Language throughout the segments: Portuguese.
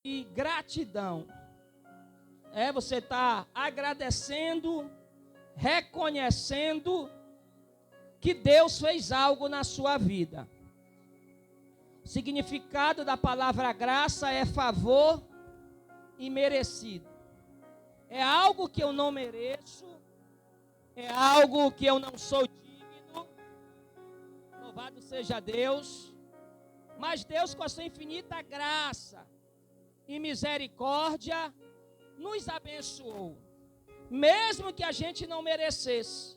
E gratidão. Você está agradecendo, reconhecendo que Deus fez algo na sua vida. O significado da palavra graça é favor imerecido. É algo que eu não mereço, é algo que eu não sou digno. Louvado seja Deus. Mas Deus, com a sua infinita graça e misericórdia, nos abençoou. Mesmo que a gente não merecesse,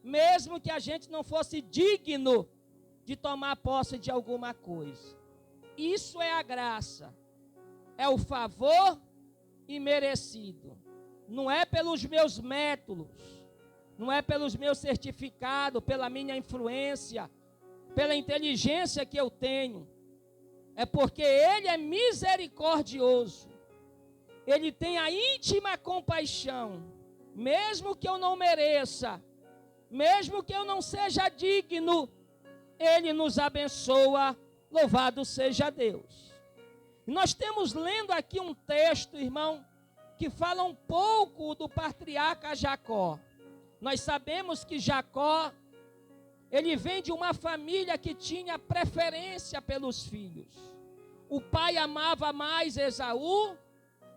mesmo que a gente não fosse digno de tomar posse de alguma coisa. Isso é a graça, é o favor imerecido. Não é pelos meus métodos, não é pelos meus certificados, pela minha influência, pela inteligência que eu tenho. É porque Ele é misericordioso. Ele tem a íntima compaixão, mesmo que eu não mereça, mesmo que eu não seja digno, Ele nos abençoa, louvado seja Deus. Nós temos lendo aqui um texto, irmão, que fala um pouco do patriarca Jacó. Nós sabemos que Jacó, ele vem de uma família que tinha preferência pelos filhos. O pai amava mais Esaú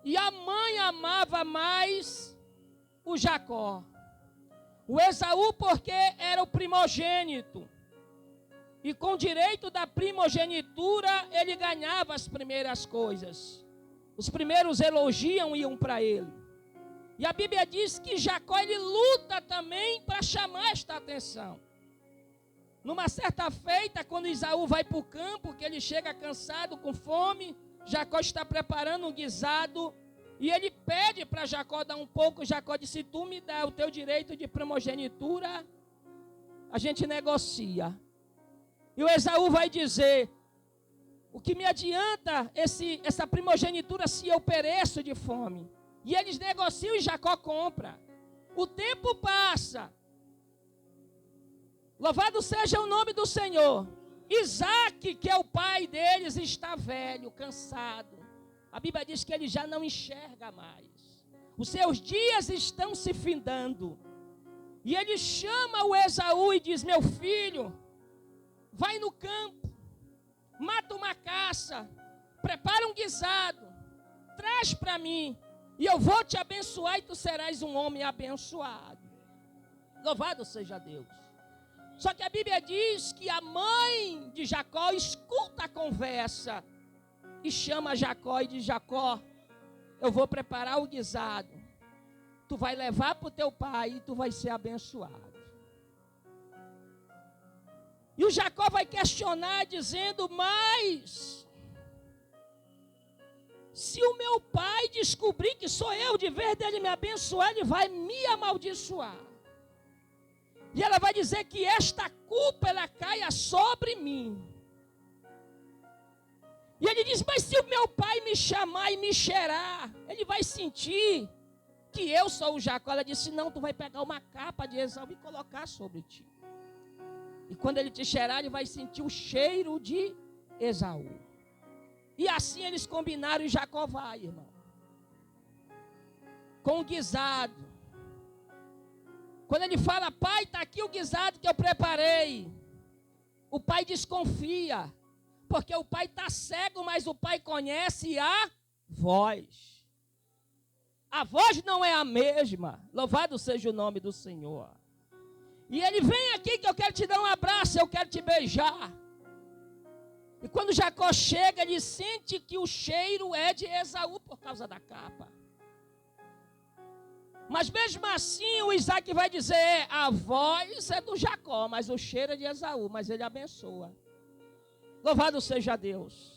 e a mãe amava mais o Jacó. O Esaú porque era o primogênito. E com direito da primogenitura, ele ganhava as primeiras coisas. Os primeiros elogios iam para ele. E a Bíblia diz que Jacó, ele luta também para chamar esta atenção. Numa certa feita, quando Esaú vai para o campo, que ele chega cansado, com fome, Jacó está preparando um guisado, e ele pede para Jacó dar um pouco. Jacó disse: tu me dá o teu direito de primogenitura, a gente negocia. E o Esaú vai dizer: o que me adianta essa primogenitura se eu pereço de fome? E eles negociam e Jacó compra. O tempo passa. Louvado seja o nome do Senhor. Isaac, que é o pai deles, está velho, cansado. A Bíblia diz que ele já não enxerga mais. Os seus dias estão se findando. E ele chama o Esaú e diz: meu filho, vai no campo, mata uma caça, prepara um guisado, traz para mim, e eu vou te abençoar e tu serás um homem abençoado. Louvado seja Deus. Só que a Bíblia diz que a mãe de Jacó escuta a conversa e chama Jacó e diz: Jacó, eu vou preparar o guisado, tu vai levar para o teu pai e tu vai ser abençoado. E o Jacó vai questionar dizendo: mas se o meu pai descobrir que sou eu, de vez dele me abençoar, ele vai me amaldiçoar. E ela vai dizer que esta culpa ela caia sobre mim. E ele diz: mas se o meu pai me chamar e me cheirar, ele vai sentir que eu sou o Jacó. Ela disse: não, tu vai pegar uma capa de Esaú e colocar sobre ti. E quando ele te cheirar, ele vai sentir o cheiro de Esaú. E assim eles combinaram e Jacó vai, irmão. Com o guisado. Quando ele fala: pai, está aqui o guisado que eu preparei. O pai desconfia. Porque o pai está cego, mas o pai conhece a voz. A voz não é a mesma. Louvado seja o nome do Senhor. E ele: vem aqui que eu quero te dar um abraço, eu quero te beijar. E quando Jacó chega, ele sente que o cheiro é de Esaú por causa da capa. Mas mesmo assim o Isaac vai dizer: a voz é do Jacó, mas o cheiro é de Esaú, mas ele abençoa. Louvado seja Deus.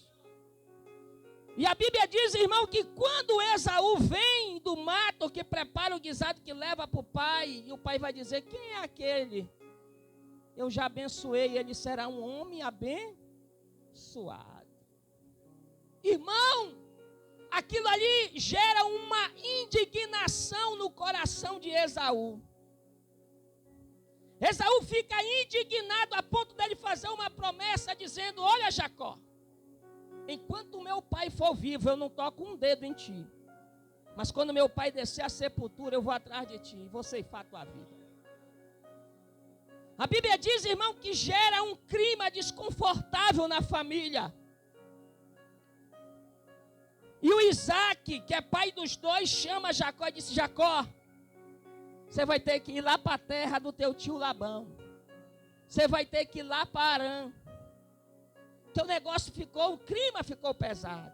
E a Bíblia diz, irmão, que quando Esaú vem do mato, que prepara o guisado que leva para o pai, e o pai vai dizer: quem é aquele? Eu já abençoei, ele será um homem abençoado. Irmão, aquilo ali gera uma indignação no coração de Esaú. Esaú fica indignado a ponto dele fazer uma promessa dizendo: olha, Jacó, enquanto meu pai for vivo, eu não toco um dedo em ti. Mas quando meu pai descer à sepultura, eu vou atrás de ti e vou ceifar a tua vida. A Bíblia diz, irmão, que gera um clima desconfortável na família. E o Isaac, que é pai dos dois, chama Jacó e disse: Jacó, você vai ter que ir lá para a terra do teu tio Labão. Você vai ter que ir lá para Harã. Teu negócio ficou, o clima ficou pesado.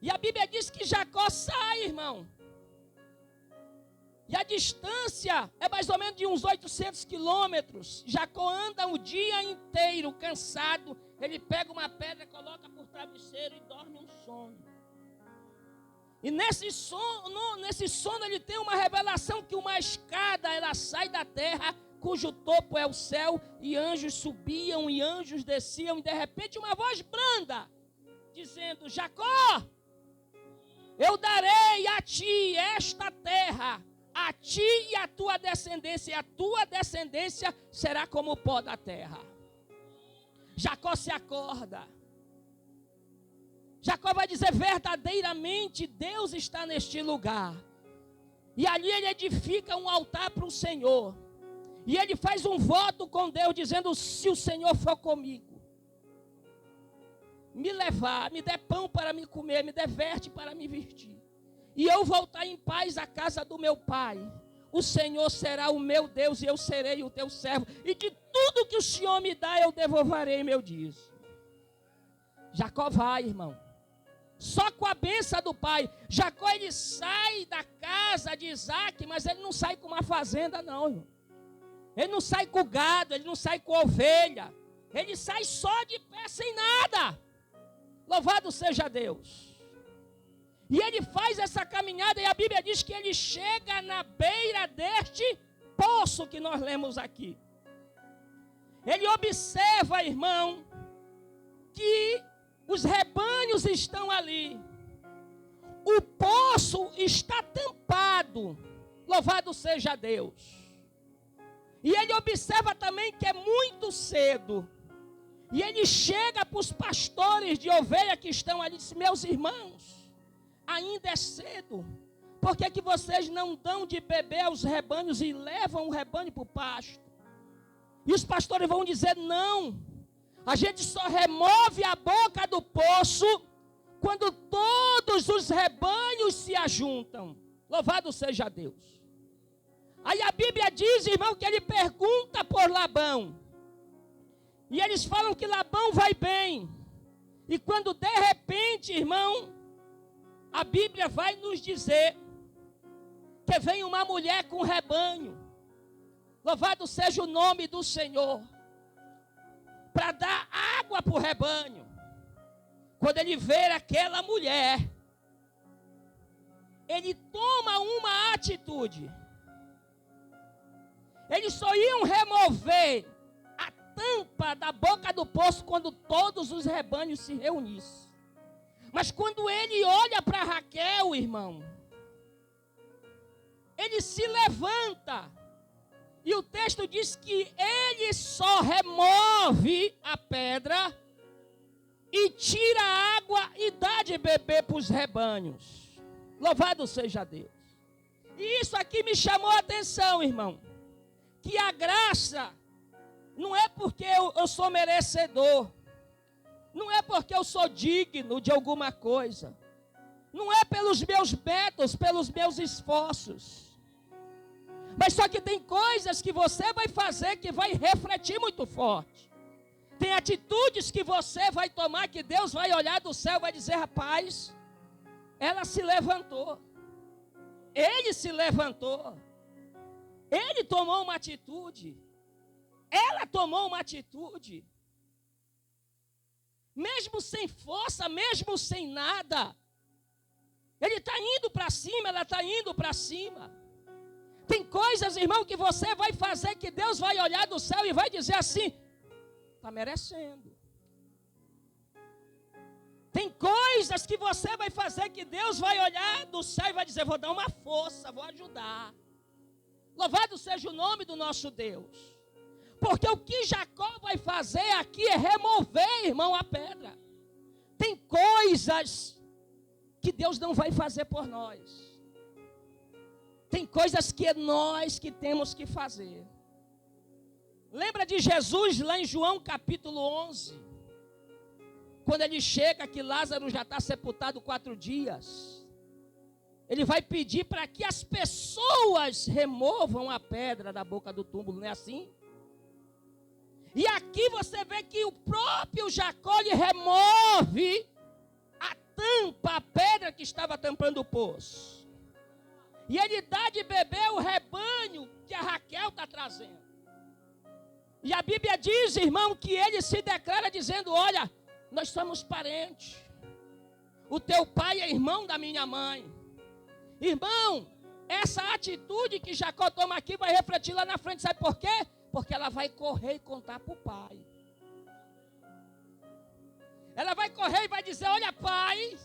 E a Bíblia diz que Jacó sai, irmão. E a distância é mais ou menos de uns 800 quilômetros. Jacó anda o dia inteiro, cansado. Ele pega uma pedra, coloca por travesseiro e dorme um sono. E nesse sono ele tem uma revelação que uma escada, ela sai da terra, cujo topo é o céu, e anjos subiam e anjos desciam. E de repente uma voz branda, dizendo: Jacó, eu darei a ti esta terra, a ti e a tua descendência, e a tua descendência será como o pó da terra. Jacó se acorda. Jacó vai dizer: verdadeiramente Deus está neste lugar. E ali ele edifica um altar para o Senhor. E ele faz um voto com Deus, dizendo: se o Senhor for comigo, me levar, me der pão para me comer, me der veste para me vestir, e eu voltar em paz à casa do meu pai, o Senhor será o meu Deus e eu serei o teu servo, e de tudo que o Senhor me dá eu devolverei meu dízimo. Jacó vai, irmão, só com a bênção do pai. Jacó, ele sai da casa de Isaac, mas ele não sai com uma fazenda não, irmão. Ele não sai com gado, ele não sai com ovelha, ele sai só de pé, sem nada. Louvado seja Deus. E ele faz essa caminhada, e a Bíblia diz que ele chega na beira deste poço que nós lemos aqui. Ele observa, irmão, que os rebanhos estão ali. O poço está tampado. Louvado seja Deus. E ele observa também que é muito cedo. E ele chega para os pastores de ovelha que estão ali e diz: meus irmãos, ainda é cedo. Por que vocês não dão de beber aos rebanhos e levam o rebanho para o pasto? E os pastores vão dizer: não, a gente só remove a boca do poço quando todos os rebanhos se ajuntam. Louvado seja Deus. Aí a Bíblia diz, irmão, que ele pergunta por Labão. E eles falam que Labão vai bem. E quando de repente, irmão, a Bíblia vai nos dizer que vem uma mulher com rebanho. Louvado seja o nome do Senhor. Para dar água para o rebanho. Quando ele vê aquela mulher, ele toma uma atitude. Eles só iam remover a tampa da boca do poço quando todos os rebanhos se reunissem. Mas quando ele olha para Raquel, irmão, ele se levanta. E o texto diz que ele só remove a pedra e tira a água e dá de beber para os rebanhos. Louvado seja Deus. E isso aqui me chamou a atenção, irmão. Que a graça não é porque eu sou merecedor. Não é porque eu sou digno de alguma coisa. Não é pelos meus métodos, pelos meus esforços. Mas só que tem coisas que você vai fazer que vai refletir muito forte. Tem atitudes que você vai tomar que Deus vai olhar do céu e vai dizer: rapaz, ela se levantou. Ele se levantou. Ele tomou uma atitude. Ela tomou uma atitude. Mesmo sem força, mesmo sem nada. Ele está indo para cima, ela está indo para cima. Tem coisas, irmão, que você vai fazer que Deus vai olhar do céu e vai dizer assim: está merecendo. Tem coisas que você vai fazer que Deus vai olhar do céu e vai dizer: vou dar uma força, vou ajudar. Louvado seja o nome do nosso Deus. Porque o que Jacó vai fazer aqui é remover, irmão, a pedra. Tem coisas que Deus não vai fazer por nós. Tem coisas que é nós que temos que fazer. Lembra de Jesus lá em João capítulo 11? Quando ele chega que Lázaro já está sepultado 4 dias. Ele vai pedir para que as pessoas removam a pedra da boca do túmulo, não é assim? E aqui você vê que o próprio Jacó lhe remove a tampa, a pedra que estava tampando o poço. E ele dá de beber o rebanho que a Raquel está trazendo. E a Bíblia diz, irmão, que ele se declara dizendo, olha, nós somos parentes. O teu pai é irmão da minha mãe. Irmão, essa atitude que Jacó toma aqui vai refletir lá na frente, sabe por quê? Porque ela vai correr e contar para o pai. Ela vai correr e vai dizer, olha pai,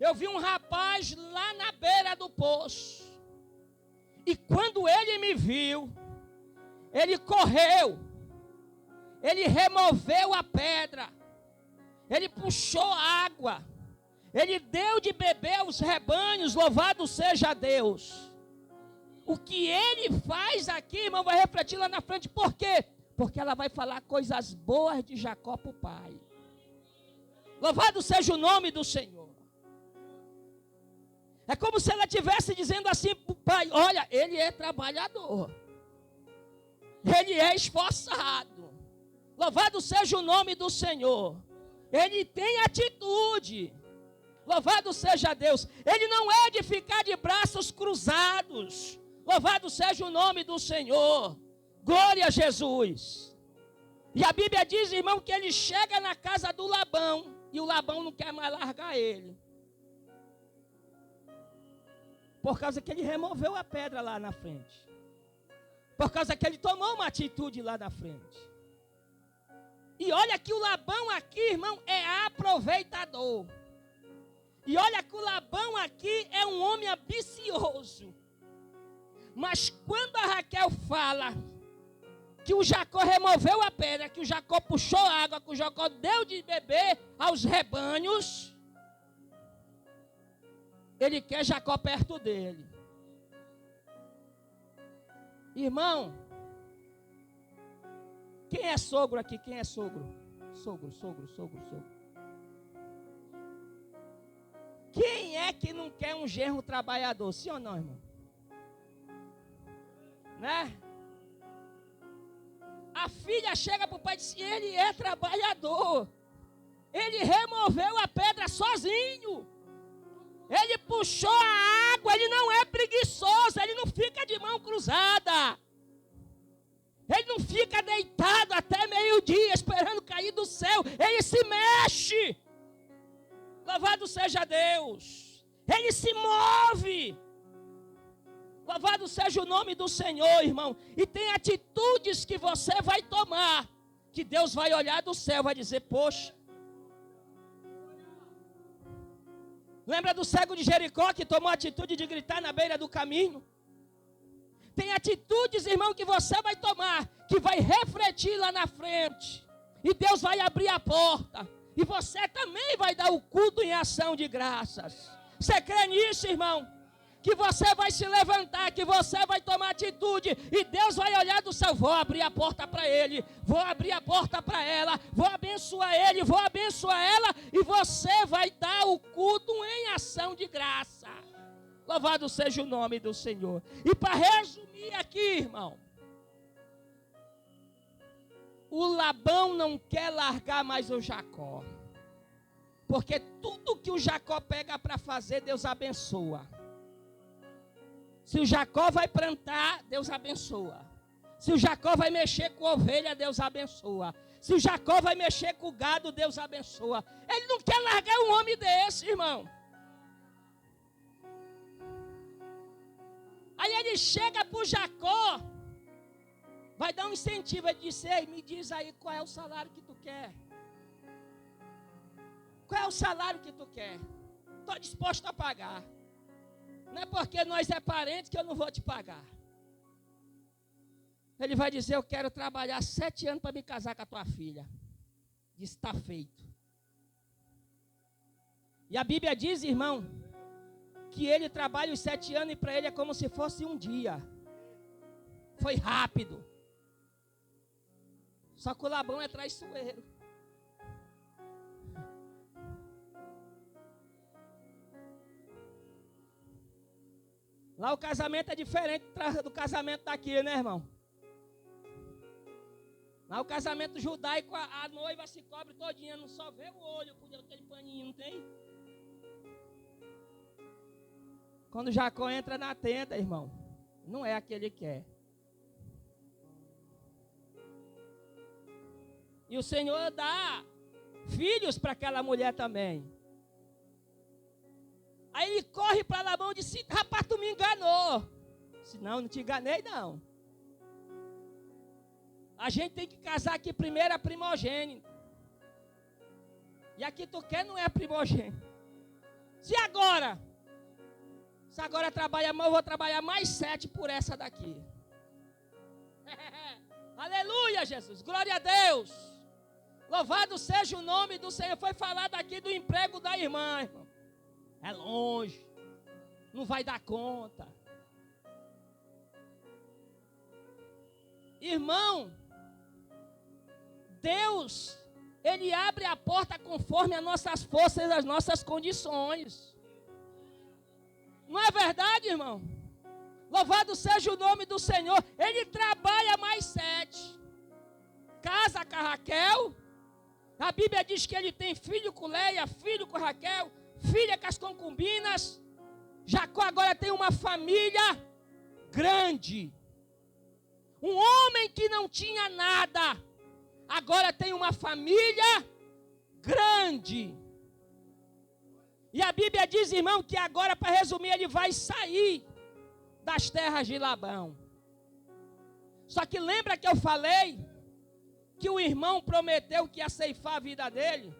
eu vi um rapaz lá na beira do poço. E quando ele me viu, ele correu, ele removeu a pedra, ele puxou água, ele deu de beber aos rebanhos, louvado seja Deus. O que ele faz aqui, irmão, vai refletir lá na frente. Por quê? Porque ela vai falar coisas boas de Jacó para o pai. Louvado seja o nome do Senhor. É como se ela estivesse dizendo assim para o pai, olha, ele é trabalhador. Ele é esforçado. Louvado seja o nome do Senhor. Ele tem atitude. Louvado seja Deus. Ele não é de ficar de braços cruzados. Louvado seja o nome do Senhor. Glória a Jesus. E a Bíblia diz, irmão, que ele chega na casa do Labão. E o Labão não quer mais largar ele. Por causa que ele removeu a pedra lá na frente. Por causa que ele tomou uma atitude lá na frente. E olha que o Labão aqui, irmão, é aproveitador. E olha que o Labão aqui é um homem ambicioso. Mas quando a Raquel fala que o Jacó removeu a pedra, que o Jacó puxou água, que o Jacó deu de beber aos rebanhos, ele quer Jacó perto dele. Irmão, quem é sogro aqui? Quem é sogro? Sogro. Quem é que não quer um genro trabalhador? Sim ou não, irmão? Né? A filha chega para o pai e diz, ele é trabalhador. Ele removeu a pedra sozinho. Ele puxou a água, ele não é preguiçoso, ele não fica de mão cruzada. Ele não fica deitado até meio-dia esperando cair do céu. Ele se mexe. Louvado seja Deus. Ele se move. Louvado seja o nome do Senhor, irmão. E tem atitudes que você vai tomar, que Deus vai olhar do céu e vai dizer, poxa. Lembra do cego de Jericó que tomou a atitude de gritar na beira do caminho? Tem atitudes, irmão, que você vai tomar, que vai refletir lá na frente. E Deus vai abrir a porta. E você também vai dar o culto em ação de graças. Você crê nisso, irmão? Que você vai se levantar, que você vai tomar atitude, e Deus vai olhar do céu, vou abrir a porta para ele, vou abrir a porta para ela, vou abençoar ele, vou abençoar ela, e você vai dar o culto em ação de graça. Louvado seja o nome do Senhor. E para resumir aqui, irmão, o Labão não quer largar mais o Jacó, porque tudo que o Jacó pega para fazer, Deus abençoa. Se o Jacó vai plantar, Deus abençoa. Se o Jacó vai mexer com a ovelha, Deus abençoa. Se o Jacó vai mexer com o gado, Deus abençoa. Ele não quer largar um homem desse, irmão. Aí ele chega para o Jacó, vai dar um incentivo, ele diz, ei, me diz aí qual é o salário que tu quer. Qual é o salário que tu quer? Estou disposto a pagar. Não é porque nós é parente que eu não vou te pagar. Ele vai dizer, eu quero trabalhar 7 anos para me casar com a tua filha. Diz, está feito. E a Bíblia diz, irmão, que ele trabalha os 7 anos e para ele é como se fosse um dia. Foi rápido. Só que o Labão é traiçoeiro. Lá o casamento é diferente do casamento daqui, né, irmão? Lá o casamento judaico, a noiva se cobre todinha, não só vê o olho, com aquele paninho, não tem? Quando Jacó entra na tenda, irmão, não é aquele que é. E o Senhor dá filhos para aquela mulher também. Aí ele corre para Labão e disse, rapaz, tu me enganou. Disse, não te enganei não. A gente tem que casar aqui primeiro a primogênita. E aqui tu quer não é a primogênita. Se agora trabalha mais, eu vou trabalhar mais 7 por essa daqui. Aleluia, Jesus, glória a Deus. Louvado seja o nome do Senhor. Foi falado aqui do emprego da irmã, irmão. É longe, não vai dar conta. Irmão, Deus, Ele abre a porta conforme as nossas forças e as nossas condições. Não é verdade, irmão? Louvado seja o nome do Senhor. Ele trabalha mais 7. Casa com a Raquel. A Bíblia diz que ele tem filho com Leia, filho com Raquel, filha com as concubinas. Jacó agora tem uma família grande. Um homem que não tinha nada, agora tem uma família grande. E a Bíblia diz, irmão, que agora, para resumir, ele vai sair das terras de Labão. Só que lembra que eu falei que o irmão prometeu que ia ceifar a vida dele?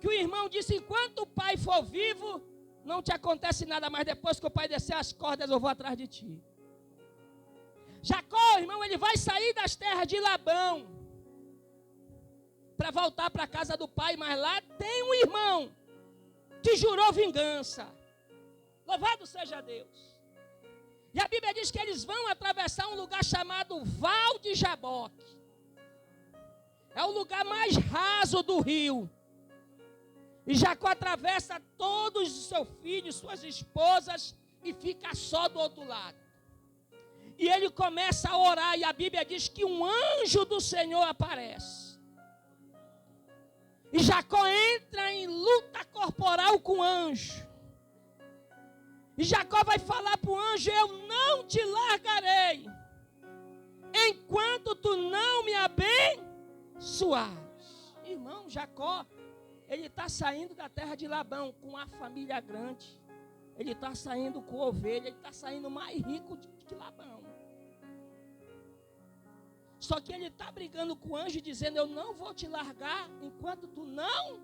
Que o irmão disse, enquanto o pai for vivo, não te acontece nada, mas depois que o pai descer as cordas, eu vou atrás de ti. Jacó, irmão, ele vai sair das terras de Labão para voltar para a casa do pai, mas lá tem um irmão que jurou vingança. Louvado seja Deus. E a Bíblia diz que eles vão atravessar um lugar chamado Val de Jaboque. É o lugar mais raso do rio. E Jacó atravessa todos os seus filhos, suas esposas, e fica só do outro lado. E ele começa a orar, e a Bíblia diz que um anjo do Senhor aparece. E Jacó entra em luta corporal com o anjo. E Jacó vai falar para o anjo, eu não te largarei, enquanto tu não me abençoares. Irmão, Jacó, ele está saindo da terra de Labão com uma família grande. Ele está saindo com ovelha, ele está saindo mais rico que Labão. Só que ele está brigando com o anjo, dizendo, eu não vou te largar enquanto tu não.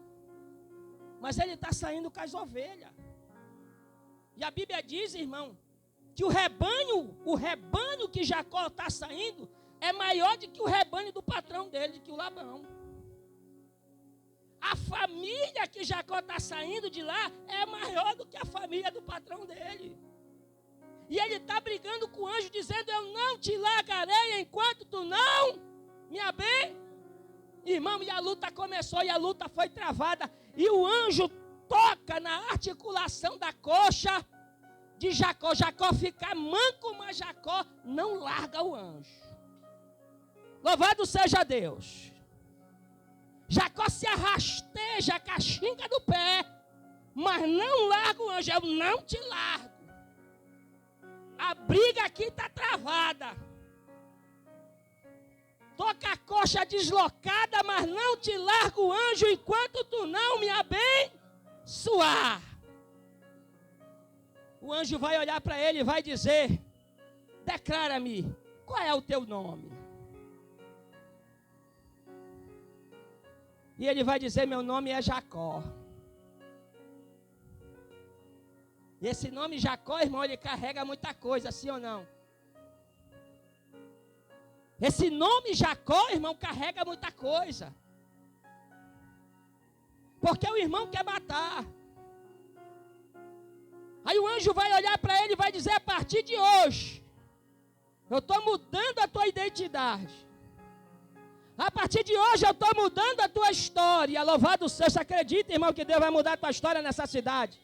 Mas ele está saindo com as ovelhas. E a Bíblia diz, irmão, que o rebanho que Jacó está saindo, é maior do que o rebanho do patrão dele, que o Labão. A família que Jacó está saindo de lá, é maior do que a família do patrão dele. E ele está brigando com o anjo, dizendo, eu não te largarei enquanto tu não me abençoares. Irmão, e a luta começou, e a luta foi travada. E o anjo toca na articulação da coxa de Jacó. Jacó fica manco, mas Jacó não larga o anjo. Louvado seja Deus. Jacó se arrasteja com a chinga do pé, mas não larga o anjo. Eu não te largo. A briga aqui está travada. Estou com a coxa deslocada, mas não te largo o anjo enquanto tu não me abençoar. O anjo vai olhar para ele e vai dizer, declara-me, qual é o teu nome? E ele vai dizer, meu nome é Jacó. E esse nome Jacó, irmão, ele carrega muita coisa, sim ou não? Esse nome Jacó, irmão, carrega muita coisa. Porque o irmão quer matar. Aí o anjo vai olhar para ele e vai dizer: a partir de hoje, eu estou mudando a tua identidade. A partir de hoje eu estou mudando a tua história. Louvado seja. Você acredita, irmão, que Deus vai mudar a tua história nessa cidade?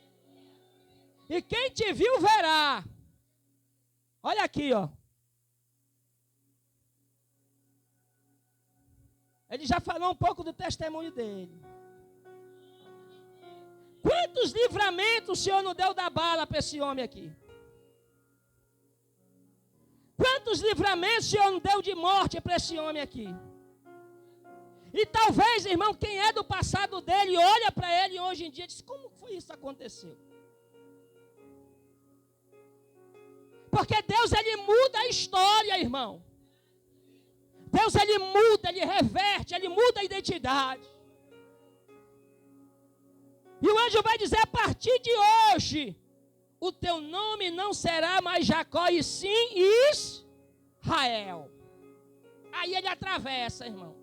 E quem te viu verá. Olha aqui, ó. Ele já falou um pouco do testemunho dele. Quantos livramentos o Senhor não deu da bala para esse homem aqui? Quantos livramentos o Senhor não deu de morte para esse homem aqui? E talvez, irmão, quem é do passado dele, olha para ele hoje em dia e diz: como foi isso que aconteceu? Porque Deus, ele muda a história, irmão. Deus, ele muda, ele reverte, ele muda a identidade. E o anjo vai dizer: a partir de hoje, o teu nome não será mais Jacó, e sim Israel. Aí ele atravessa, irmão.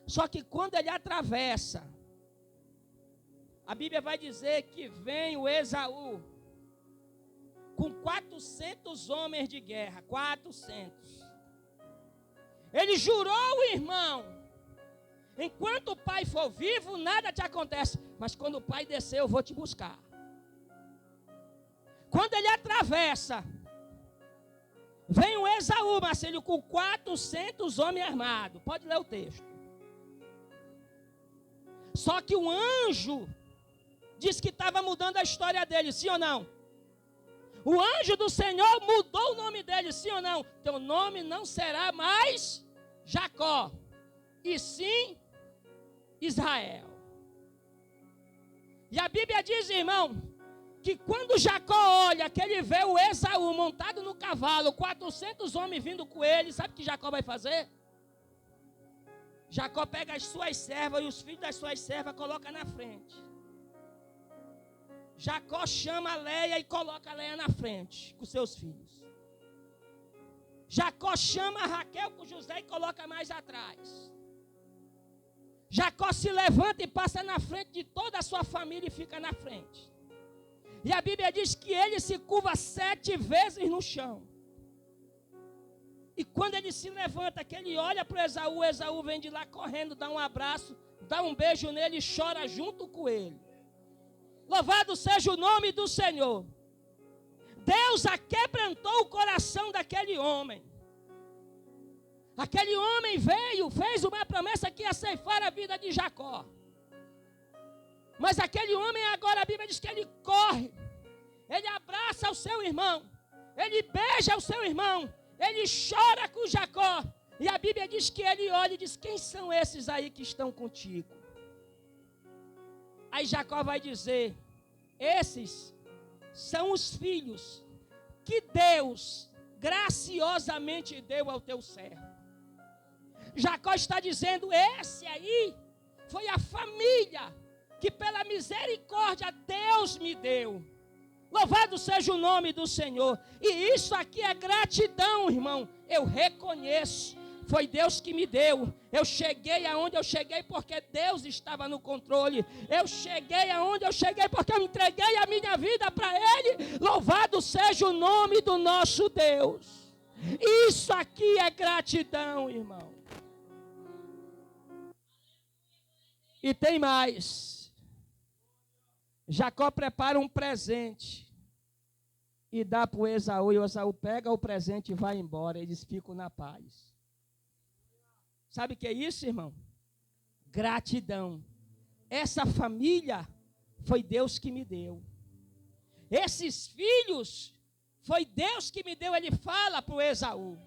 Só que quando ele atravessa, a Bíblia vai dizer que vem o Esaú com 400 homens de guerra. 400. Ele jurou, irmão: enquanto o pai for vivo, nada te acontece. Mas quando o pai descer, eu vou te buscar. Quando ele atravessa, vem o Esaú, Marcelo, com 400 homens armados. Pode ler o texto. Só que o anjo disse que estava mudando a história dele, sim ou não? O anjo do Senhor mudou o nome dele, sim ou não? Teu nome não será mais Jacó, e sim Israel. E a Bíblia diz, irmão, que quando Jacó olha, que ele vê o Esaú montado no cavalo, 400 homens vindo com ele, sabe o que Jacó vai fazer? Jacó pega as suas servas e os filhos das suas servas coloca na frente. Jacó chama a Leia e coloca a Leia na frente com seus filhos. Jacó chama a Raquel com José e coloca mais atrás. Jacó se levanta e passa na frente de toda a sua família e fica na frente. E a Bíblia diz que ele se curva 7 vezes no chão. E quando ele se levanta, que ele olha para o Esaú vem de lá correndo, dá um abraço, dá um beijo nele e chora junto com ele. Louvado seja o nome do Senhor. Deus aquebrantou o coração daquele homem. Aquele homem veio, fez uma promessa que ia ceifar a vida de Jacó. Mas aquele homem agora, a Bíblia diz que ele corre. Ele abraça o seu irmão. Ele beija o seu irmão. Ele chora com Jacó. E a Bíblia diz que ele olha e diz: quem são esses aí que estão contigo? Aí Jacó vai dizer: esses são os filhos que Deus graciosamente deu ao teu servo. Jacó está dizendo: esse aí foi a família que pela misericórdia Deus me deu. Louvado seja o nome do Senhor. E isso aqui é gratidão, irmão. Eu reconheço, foi Deus que me deu. Eu cheguei aonde eu cheguei porque Deus estava no controle. Eu cheguei aonde eu cheguei porque eu entreguei a minha vida para Ele. Louvado seja o nome do nosso Deus. Isso aqui é gratidão, irmão. E tem mais. Jacó prepara um presente e dá para o Esaú. E o Esaú pega o presente e vai embora. Eles ficam na paz. Sabe o que é isso, irmão? Gratidão. Essa família foi Deus que me deu. Esses filhos foi Deus que me deu. Ele fala para o Esaú.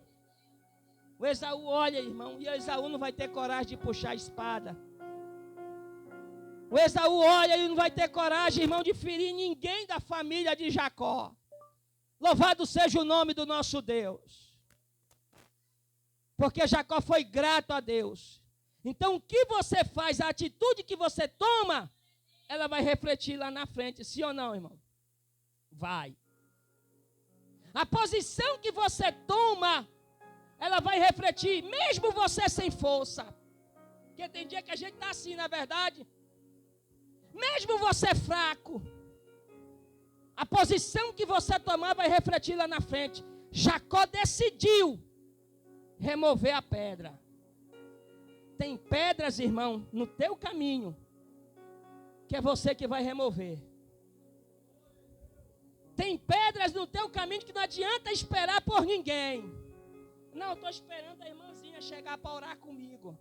O Esaú olha, irmão, e o Esaú não vai ter coragem de puxar a espada. O Esaú olha e não vai ter coragem, irmão, de ferir ninguém da família de Jacó. Louvado seja o nome do nosso Deus. Porque Jacó foi grato a Deus. Então o que você faz, a atitude que você toma, ela vai refletir lá na frente, sim ou não, irmão? Vai. A posição que você toma, ela vai refletir, mesmo você sem força. Porque tem dia que a gente está assim, na verdade. Mesmo você fraco, a posição que você tomar vai refletir lá na frente. Jacó decidiu remover a pedra. Tem pedras, irmão, no teu caminho, que é você que vai remover. Tem pedras no teu caminho que não adianta esperar por ninguém. Não, eu estou esperando a irmãzinha chegar para orar comigo.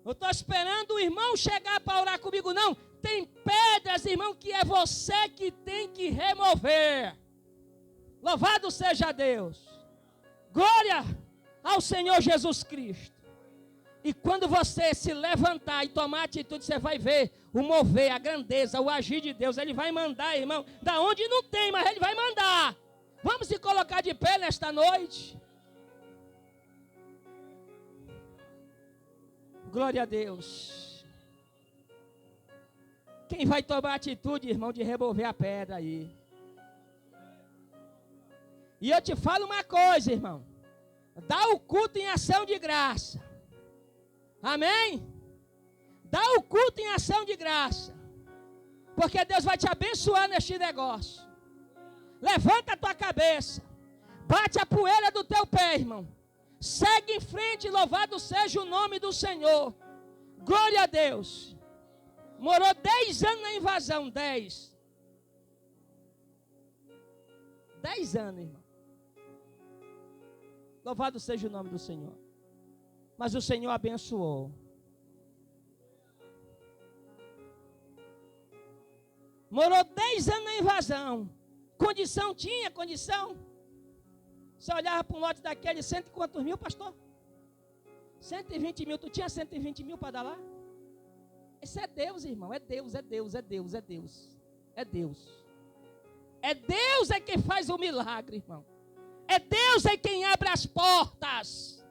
Eu estou esperando o irmão chegar para orar comigo. Não, tem pedras, irmão, que é você que tem que remover. Louvado seja Deus. Glória ao Senhor Jesus Cristo. E quando você se levantar e tomar atitude, você vai ver o mover, a grandeza, o agir de Deus. Ele vai mandar, irmão, da onde não tem, mas Ele vai mandar. Vamos se colocar de pé nesta noite. Glória a Deus. Quem vai tomar atitude, irmão, de remover a pedra aí? E eu te falo uma coisa, irmão. Dá o culto em ação de graça. Amém? Dá o culto em ação de graça. Porque Deus vai te abençoar neste negócio. Levanta a tua cabeça. Bate a poeira do teu pé, irmão. Segue em frente, louvado seja o nome do Senhor. Glória a Deus. Morou 10 anos na invasão, 10. 10 anos, irmão. Louvado seja o nome do Senhor. Mas o Senhor abençoou. Morou 10 anos na invasão. Condição tinha, condição. Você olhava para um lote daquele, 100 e quantos mil, pastor? 120 mil. Tu tinha 120 mil para dar lá? Esse é Deus, irmão. É Deus, é Deus, é Deus, é Deus. É Deus. É Deus é quem faz o milagre, irmão. É Deus é quem abre as portas.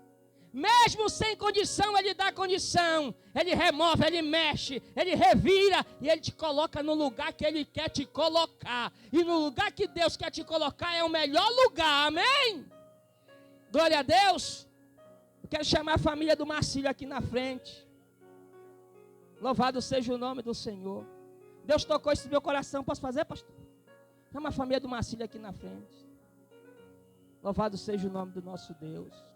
Mesmo sem condição, Ele dá condição. Ele remove, Ele mexe, Ele revira. E Ele te coloca no lugar que Ele quer te colocar. E no lugar que Deus quer te colocar é o melhor lugar, amém? Glória a Deus. Eu quero chamar a família do Marcílio aqui na frente. Louvado seja o nome do Senhor. Deus tocou isso no meu coração. Posso fazer, pastor? Chama a família do Marcílio aqui na frente. Louvado seja o nome do nosso Deus.